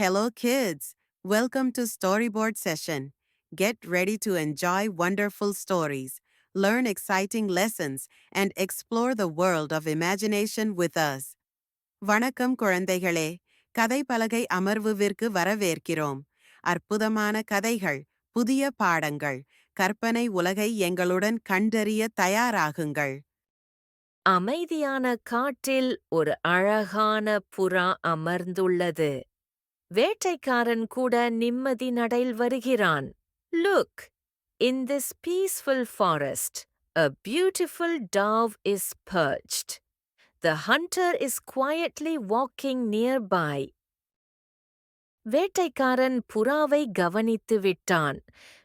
Hello, kids. Welcome to Storyboard Session. Get ready to enjoy wonderful stories, learn exciting lessons, and explore the world of imagination with us. வணக்கம் குழந்தைகளே. கதைப்பலகை அமர்வுவிற்கு வரவேற்கிறோம். அற்புதமான கதைகள், புதிய பாடங்கள், கற்பனை உலகை எங்களுடன் கண்டறிய தயாராகுங்கள். அமைதியான காட்டில் ஒரு அழகான புறா அமர்ந்துள்ளது. வேட்டைக்காரன் கூட நிம்மதி நடையில் வருகிறான். Look, in this peaceful forest, a beautiful dove is perched. The hunter is quietly walking nearby. வேட்டைக்காரன் புறாவை கவனித்து விட்டான்.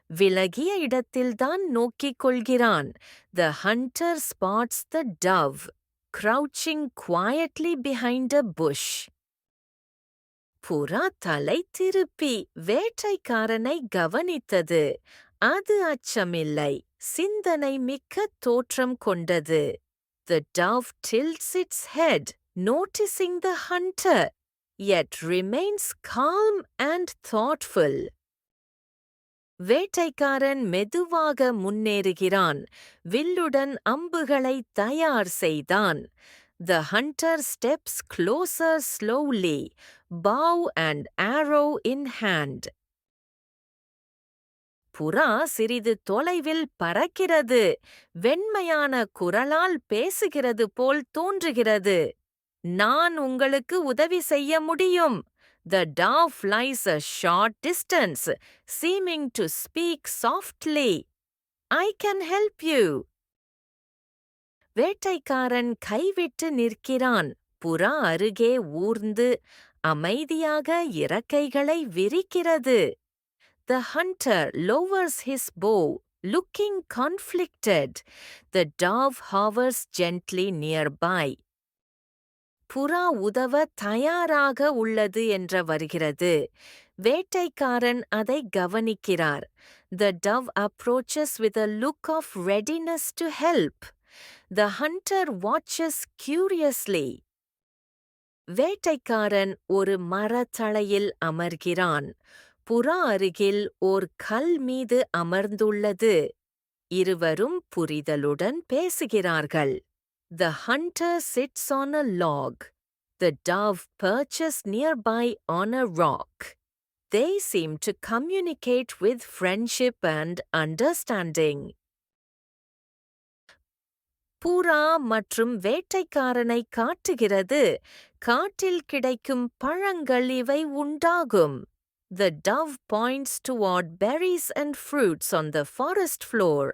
விலகிய இடத்தில்தான் நோக்கிக் கொள்கிறான். The hunter spots the dove, crouching quietly behind a bush. புறா தலை திருப்பி வேட்டைக்காரனை கவனித்தது. அது அச்சமில்லை, சிந்தனை மிக்க தோற்றம் கொண்டது. The dove tilts its head, noticing the hunter, yet remains calm and thoughtful. வேட்டைக்காரன் மெதுவாக முன்னேறுகிறான். வில்லுடன் அம்புகளை தயார் செய்தான். The hunter steps closer slowly, bow and arrow in hand. புறா சிறிது தொலைவில் பறக்கிறது. வெண்மையான குரலால் பேசுகிறது போல் தோன்றுகிறது. நான் உங்களுக்கு உதவி செய்ய முடியும். The dove flies a short distance, seeming to speak softly. I can help you. வேட்டைக்காரன் கைவிட்டு நிற்கிறான். புறா அருகே ஊர்ந்து அமைதியாக இறக்கைகளை விரிக்கிறது. The hunter lowers his bow, looking conflicted. The dove hovers gently nearby. புறா உதவ தயாராக உள்ளது என்ற வருகிறது. வேட்டைக்காரன் அதை கவனிக்கிறார். The dove approaches with a look of readiness to help. The hunter watches curiously. வேட்டைக்காரன் ஒரு மரத்தளையில் அமர்கிறான். புறா அருகில் ஓர் கல் மீது அமர்ந்துள்ளது. இருவரும் புரிதலுடன் பேசுகிறார்கள். The hunter sits on a log. The dove perches nearby on a rock. They seem to communicate with friendship and understanding. புறா மற்றும் வேட்டைக்காரனை காட்டுகிறது. காட்டில் கிடைக்கும் பழங்கள் இவை உண்டாகும். The dove points toward berries and fruits on the forest floor.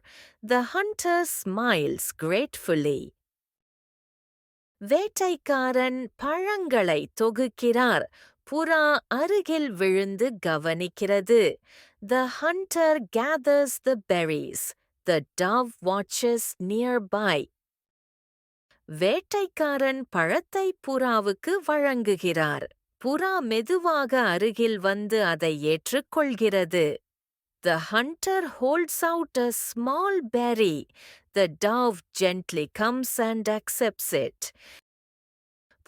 The hunter smiles gratefully. வேட்டைக்காரன் பழங்களை தொகுக்கிறார். புறா அருகில் விழுந்து கவனிக்கிறது. The hunter gathers the berries. The dove watches nearby. வேட்டைக்காரன் பழத்தை புறாவுக்கு வழங்குகிறார். புறா மெதுவாக அருகில் வந்து அதை ஏற்றுக்கொள்கிறது. The hunter holds out a small berry. The dove gently comes and accepts it.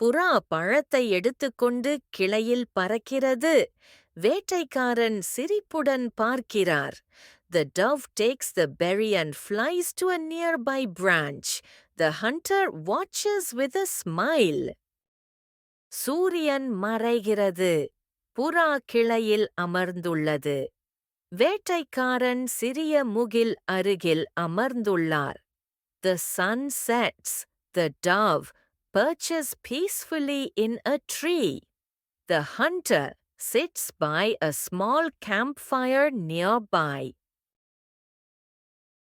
புறா பழத்தை எடுத்துக்கொண்டு கிளையில் பறக்கிறது. வேட்டைக்காரன் சிரிப்புடன் பார்க்கிறார். The dove takes the berry and flies to a nearby branch. The hunter watches with a smile. சூரியன் மறைகிறது. புறா கிளையில் அமர்ந்துள்ளது. வேட்டைக்காரன் சிறிய முகில் அருகில் அமர்ந்துள்ளார். The sun sets. The dove perches peacefully in a tree. The hunter sits by a small campfire nearby.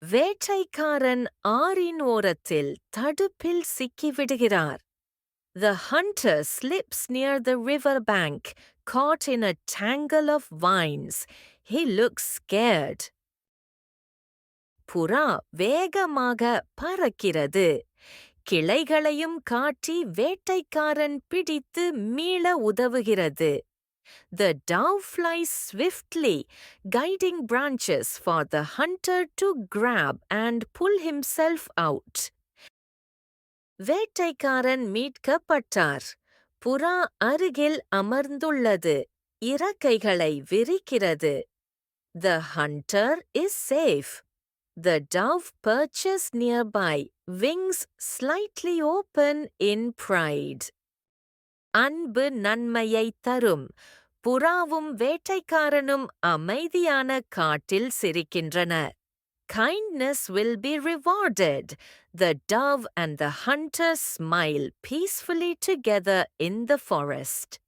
வேட்டைக்காரன் ஆறின் ஓரத்தில் தடுப்பில் சிக்கிவிடுகிறார். The hunter slips near the river bank, caught in a tangle of vines. He looks scared. புறா வேகமாக பறக்கிறது. கிளைகளையும் காட்டி வேட்டைக்காரன் பிடித்து மீள உதவுகிறது. The dove flies swiftly, guiding branches for the hunter to grab and pull himself out. வேட்டைக்காரன் மீட்கப்பட்டார். புறா அருகில் அமர்ந்துள்ளது. இறக்கைகளை விரிக்கிறது. The hunter is safe. The dove perches nearby, wings slightly open in pride. அன்பு நன்மையை தரும். புறாவும் வேட்டைக்காரனும் அமைதியான காட்டில் சிரிக்கின்றனர். Kindness will be rewarded. The dove and the hunter smile peacefully together in the forest.